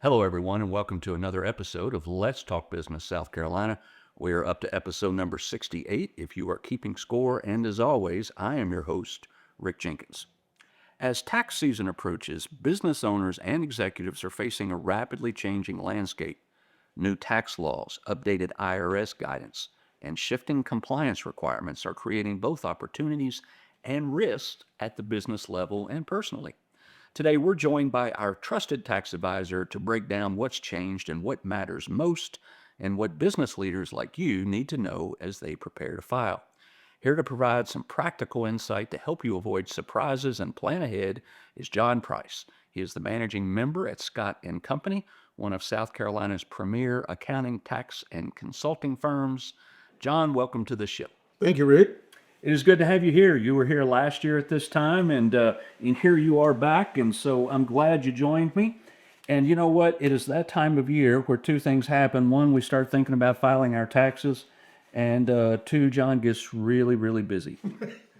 Hello, everyone, and welcome to another episode of Let's Talk Business South Carolina. We're up to episode number 68, if you are keeping score, and as always, I am your host, Rick Jenkins. As tax season approaches, business owners and executives are facing a rapidly changing landscape. New tax laws, updated IRS guidance, and shifting compliance requirements are creating both opportunities and risks at the business level and personally. Today, we're joined by our trusted tax advisor to break down what's changed and what matters most, and what business leaders like you need to know as they prepare to file. Here to provide some practical insight to help you avoid surprises and plan ahead is John Price. He is the managing member at Scott & Company, one of South Carolina's premier accounting, tax, and consulting firms. John, welcome to the show. Thank you, Rick. It is good to have you here. You were here last year at this time, and here you are back, and so I'm glad you joined me. And you know what? It is that time of year where two things happen. One, we start thinking about filing our taxes, and two, John gets really, really busy.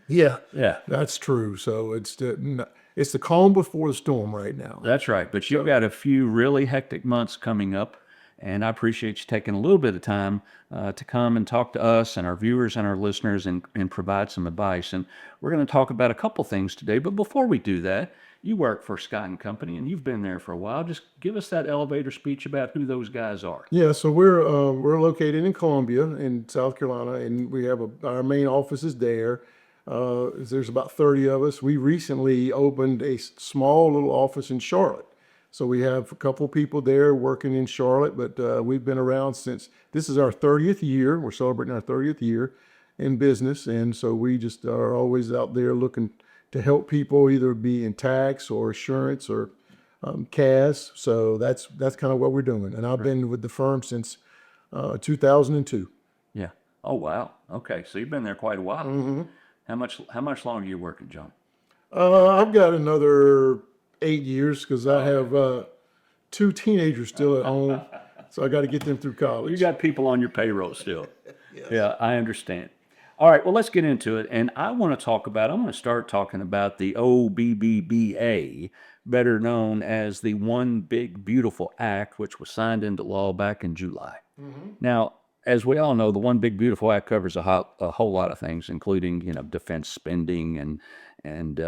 Yeah, Yeah, that's true. So it's the calm before the storm right now. that's right. But you've got a few really hectic months coming up, and I appreciate you taking a little bit of time to come and talk to us and our viewers and our listeners and provide some advice. And we're going to talk about a couple things today. But before we do that, you work for Scott & Company, and you've been there for a while. Just give us that elevator speech about who those guys are. Yeah, so we're located in Columbia, in South Carolina, and we have our main office is there. There's about 30 of us. We recently opened a small little office in Charlotte. So we have a couple people there working in Charlotte, but we've been around since this is our 30th year. We're celebrating our 30th year in business, and so we just are always out there looking to help people either be in tax or assurance or CAS. So that's kind of what we're doing. And I've been with the firm since 2002. Yeah. Oh, wow. Okay. So you've been there quite a while. Mm-hmm. How much longer are you working, John? I've got another 8 years because I have two teenagers still at home, so I got to get them through college. You got people on your payroll still. Yes. Yeah, I understand. All right, well, let's get into it. And I'm going to start talking about the OBBBA, better known as the One Big Beautiful Act, which was signed into law back in July. Mm-hmm. Now, as we all know, the One Big Beautiful Act covers a whole lot of things, including, defense spending and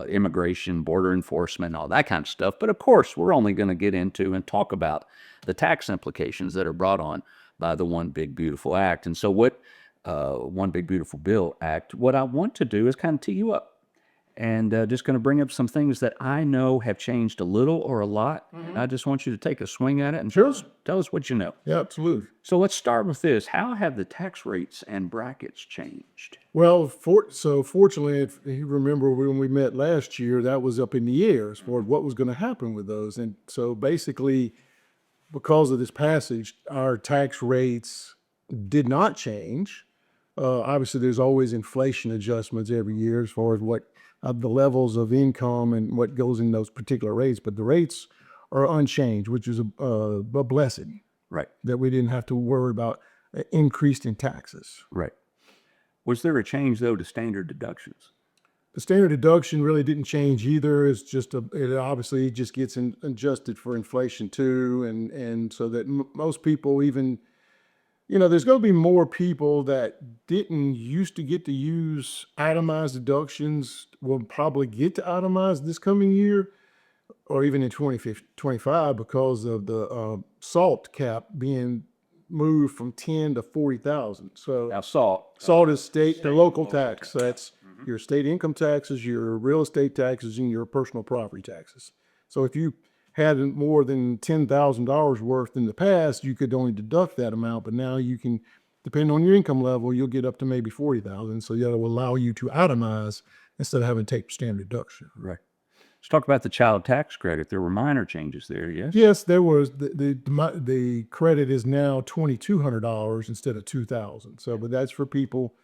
immigration, border enforcement, all that kind of stuff. But of course, we're only going to get into and talk about the tax implications that are brought on by the One Big Beautiful Act. And so One Big Beautiful Bill Act, what I want to do is kind of tee you up and just going to bring up some things that I know have changed a little or a lot. Mm-hmm. And I just want you to take a swing at it and tell us what you know. Yeah, absolutely. So let's start with this. How have the tax rates and brackets changed? Well, fortunately, if you remember when we met last year, that was up in the air as far as what was going to happen with those. And so basically, because of this passage, our tax rates did not change. Obviously, there's always inflation adjustments every year as far as what the levels of income and what goes in those particular rates, but the rates are unchanged, which is a blessing. Right. That we didn't have to worry about increased in taxes. Right. Was there a change, though, to standard deductions? The standard deduction really didn't change either. It's just it obviously just gets adjusted for inflation too, and so that most people even, there's going to be more people that didn't used to get to use itemized deductions will probably get to itemize this coming year, or even in 2025 because of the SALT cap being moved from 10 to 40,000. So now SALT is the local tax. That's your state income taxes, your real estate taxes, and your personal property taxes. So if you had more than $10,000 worth in the past, you could only deduct that amount, but now you can, depending on your income level, you'll get up to maybe 40,000. So that will allow you to itemize instead of having to take standard deduction. Right. Let's talk about the child tax credit. There were minor changes there, yes? Yes, there was. The credit is now $2,200 instead of $2,000. So, but that's for people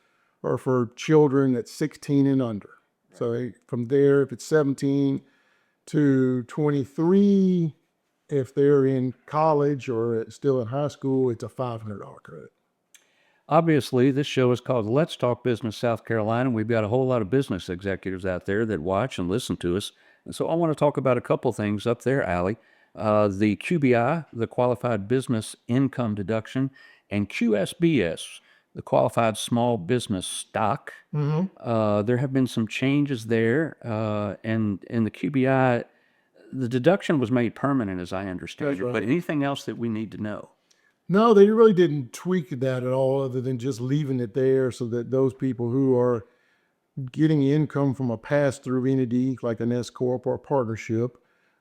or for children that's 16 and under. Right. So from there, if it's 17 to 23, if they're in college or still in high school, it's a $500 credit. Obviously, this show is called Let's Talk Business South Carolina. We've got a whole lot of business executives out there that watch and listen to us. And so I want to talk about a couple things up there, Allie. the QBI, the Qualified Business Income Deduction, and QSBS, the Qualified Small Business Stock. There have been some changes there, and in the QBI, the deduction was made permanent, as I understand That's it. right. But anything else that we need to know? No, they really didn't tweak that at all, other than just leaving it there so that those people who are getting income from a pass-through entity like an S corp or a partnership,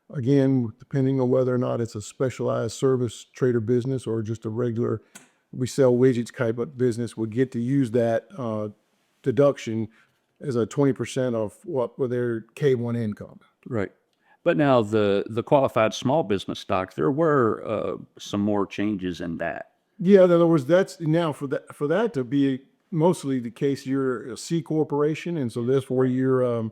again, depending on whether or not it's a specialized service trader business or just a regular, we sell widgets type of business, would get to use that deduction as a 20% of what with their K1 income. Right. But now the qualified small business stock, there were some more changes in that. Yeah, in other words, that's now for that to be mostly the case. You're a C corporation, and so therefore you're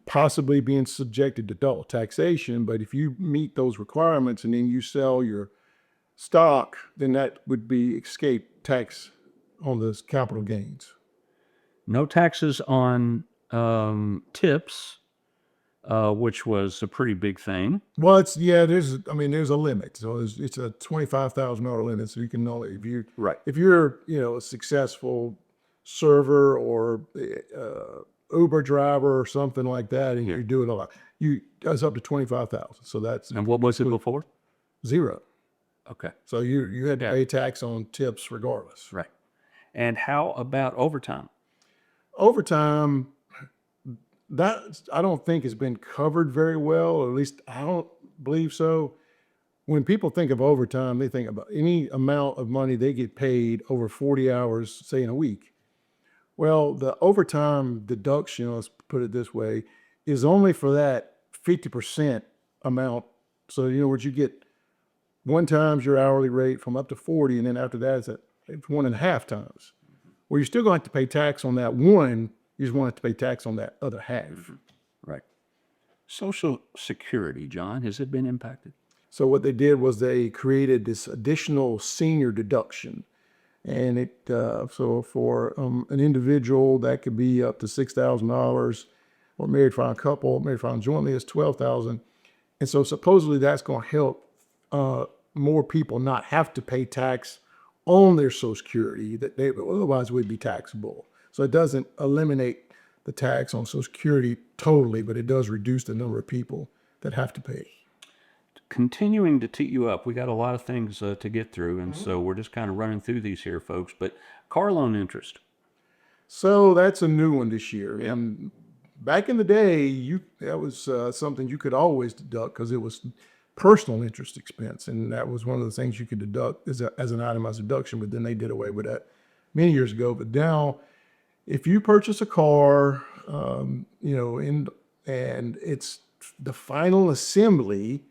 possibly being subjected to double taxation. But if you meet those requirements and then you sell your stock, then that would be escape tax on those capital gains. No taxes on tips, which was a pretty big thing. Well, there's a limit. So it's a $25,000 limit. So you can only Right. if you're a successful server or Uber driver or something like that, and you're doing a lot, that's up to 25,000. So that's And what was it before? zero. Okay. So you had to pay tax on tips regardless. Right. And how about overtime? Overtime, that I don't think has been covered very well, or at least I don't believe so. When people think of overtime, they think about any amount of money they get paid over 40 hours, say in a week. Well, the overtime deduction, let's put it this way, is only for that 50% amount. So, what you get one times your hourly rate from up to 40, and then after that, it's 1.5 times. Well, you're still going to have to pay tax on that one. You just want to pay tax on that other half. Right. Social Security, John, has it been impacted? So what they did was they created this additional senior deduction. And so for an individual, that could be up to $6,000, or married filing couple, married filing jointly is $12,000. And so supposedly that's going to help more people not have to pay tax on their Social Security that they otherwise would be taxable. So it doesn't eliminate the tax on Social Security totally, but it does reduce the number of people that have to pay. Continuing to tee you up, we got a lot of things to get through, and so we're just kind of running through these here, folks. But car loan interest. So that's a new one this year. And back in the day, that was something you could always deduct because it was personal interest expense, and that was one of the things you could deduct as an itemized deduction. But then they did away with that many years ago. But now, if you purchase a car, and it's the final assembly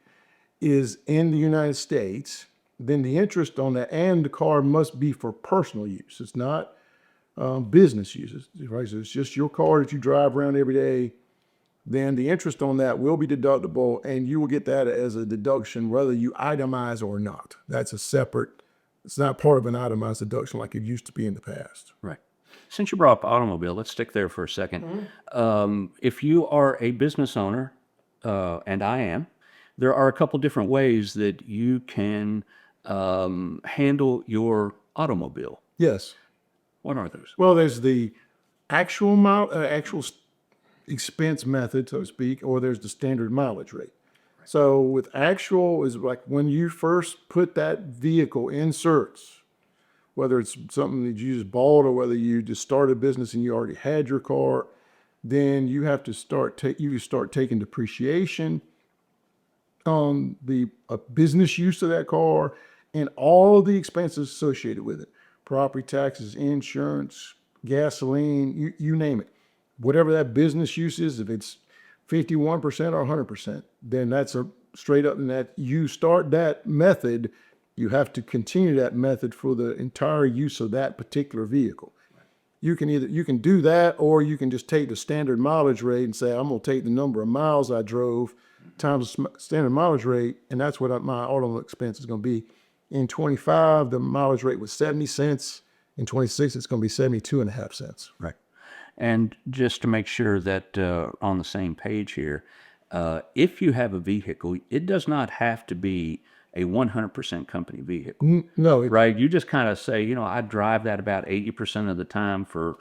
is in the United States, then the interest on that and the car must be for personal use. It's not business use, right? So it's just your car that you drive around every day. Then the interest on that will be deductible, and you will get that as a deduction whether you itemize or not. That's a separate, it's not part of an itemized deduction like it used to be in the past. Right. Since you brought up automobile, let's stick there for a second. If you are a business owner, and I am, there are a couple different ways that you can handle your automobile. Yes. What are those? Well, there's the actual expense method, so to speak, or there's the standard mileage rate. So with actual is like when you first put that vehicle in service, whether it's something that you just bought or whether you just started a business and you already had your car, then you have to start taking depreciation on the business use of that car and all of the expenses associated with it. Property taxes, insurance, gasoline, you name it. Whatever that business use is, if it's 51% or 100%, then that's a straight up, and that you start that method, you have to continue that method for the entire use of that particular vehicle. You can do that, or you can just take the standard mileage rate and say, I'm going to take the number of miles I drove times the standard mileage rate, and that's what my auto expense is going to be. In 25, the mileage rate was 70 cents. In 26, it's going to be 72.5 cents. Right. And just to make sure that on the same page here, If you have a vehicle, it does not have to be a 100% company vehicle, No, right? You just kind of say, I drive that about 80% of the time for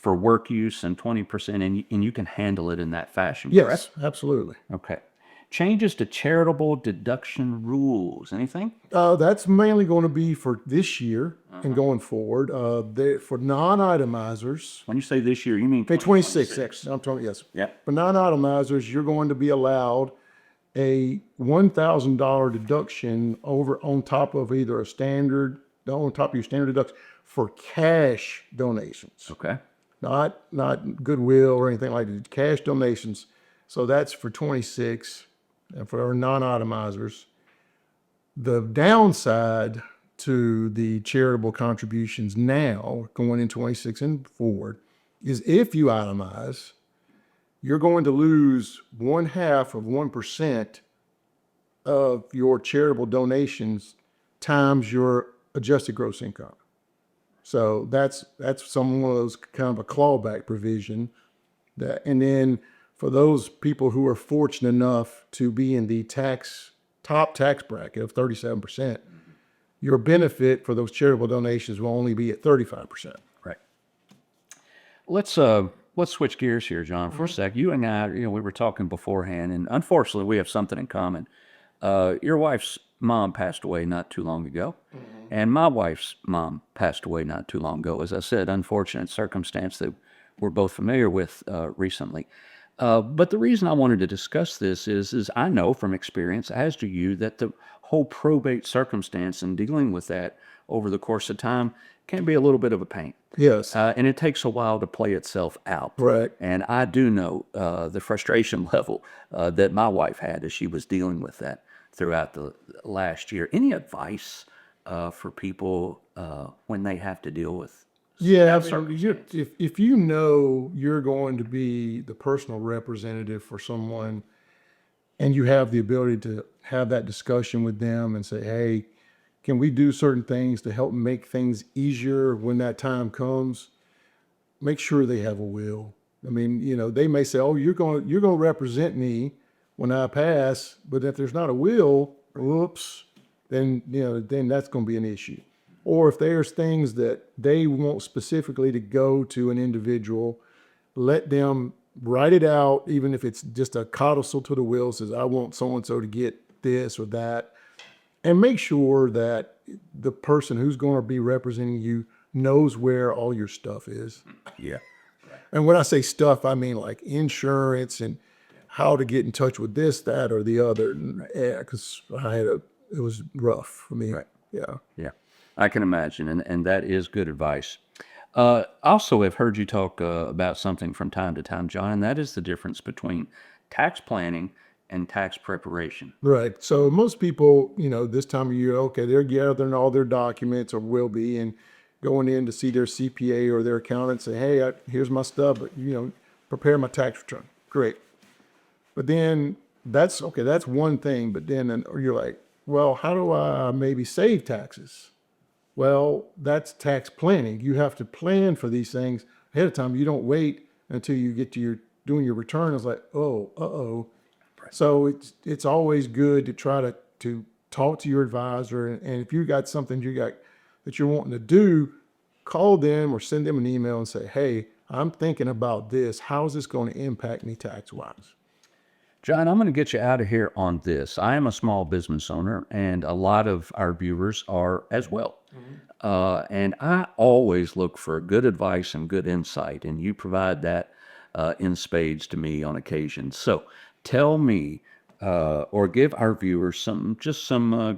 work use and 20%, and you can handle it in that fashion, correct? yes, absolutely. Okay. Changes to charitable deduction rules. Anything? That's mainly going to be for this year and going forward. For non-itemizers, When you say this year, you mean May 26th, 2026? I'm talking, yes. Yep. For non-itemizers, you're going to be allowed a $1,000 deduction over on top of either on top of your standard deduction for cash donations, Okay. not goodwill or anything like that, cash donations. So that's for 26 and for our non-itemizers. The downside to the charitable contributions now going in 26 and forward is if you itemize, you're going to lose 0.5% of your charitable donations times your adjusted gross income. So that's one of those kind of a clawback provision. And then for those people who are fortunate enough to be in the top tax bracket of 37%, your benefit for those charitable donations will only be at 35%. Right. Let's switch gears here, John, for a sec. You and I, we were talking beforehand, and unfortunately, we have something in common. Your wife's mom passed away not too long ago, and my wife's mom passed away not too long ago. As I said, unfortunate circumstance that we're both familiar with recently. But the reason I wanted to discuss this is I know from experience, as do you, that the whole probate circumstance and dealing with that over the course of time can be a little bit of a pain. Yes. And it takes a while to play itself out. Right. And I do know the frustration level that my wife had as she was dealing with that throughout the last year. Any advice for people when they have to deal with Yeah, absolutely. If you know you're going to be the personal representative for someone and you have the ability to have that discussion with them and say, hey, can we do certain things to help make things easier when that time comes? Make sure they have a will. I mean, they may say, oh, you're going to represent me when I pass, but if there's not a will, whoops, then that's going to be an issue. Or if there's things that they want specifically to go to an individual, let them write it out, even if it's just a codicil to the will, says, I want so-and-so to get this or that. And make sure that the person who's going to be representing you knows where all your stuff is. Yeah. And when I say stuff, I mean like insurance and how to get in touch with this, that, or the other. Yeah, because it was rough for me. Right. Yeah. Yeah. I can imagine. And that is good advice. Also, I've heard you talk about something from time to time, John, and that is the difference between tax planning and tax preparation. Right. So most people, this time of year, okay, they're gathering all their documents or will be and going in to see their CPA or their accountant, say, hey, here's my stuff, but, prepare my tax return. Great. But then that's one thing. But then you're like, well, how do I maybe save taxes? Well, that's tax planning. You have to plan for these things ahead of time. You don't wait until you get to doing your return. It's like, oh. Right. So it's always good to try to talk to your advisor. And if you got something that you're wanting to do, call them or send them an email and say, hey, I'm thinking about this. How is this going to impact me tax-wise? John, I'm going to get you out of here on this. I am a small business owner, and a lot of our viewers are as well. And I always look for good advice and good insight, and you provide that in spades to me on occasion. So tell me or give our viewers some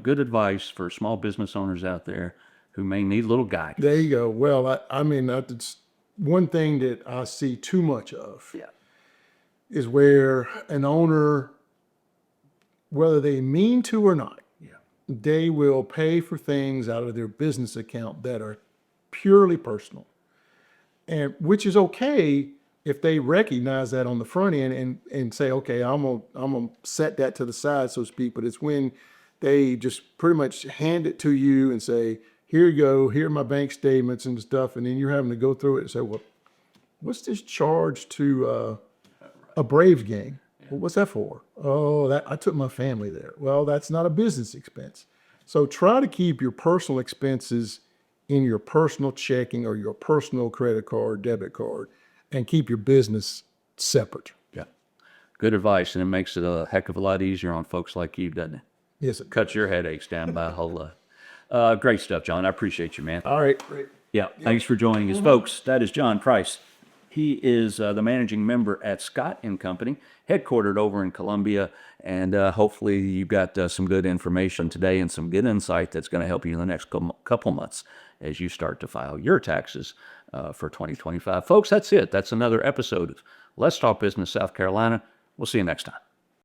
good advice for small business owners out there who may need a little guidance. There you go. Well, I mean, that's one thing that I see too much of. Yeah. Is where an owner, whether they mean to or not, they will pay for things out of their business account that are purely personal, and which is okay if they recognize that on the front end and say, okay, I'm gonna set that to the side, so to speak. But it's when they just pretty much hand it to you and say, here you go, here are my bank statements and stuff, and then you're having to go through it and say, well, what's this charge to a Braves game? Yeah. Well, what's that for? Oh, that I took my family there. Well, that's not a business expense. So try to keep your personal expenses in your personal checking or your personal credit card, debit card, and keep your business separate. Yeah. Good advice, and it makes it a heck of a lot easier on folks like you, doesn't it? Yes, sir. Cuts your headaches down by a whole lot. Great stuff, John. I appreciate you, man. All right, great. Yeah, thanks for joining us, folks. That is John Price. He is the managing member at Scott and Company, headquartered over in Columbia, and hopefully you got some good information today and some good insight that's going to help you in the next couple months as you start to file your taxes for 2025. Folks, that's it. That's another episode of Let's Talk Business South Carolina. We'll see you next time.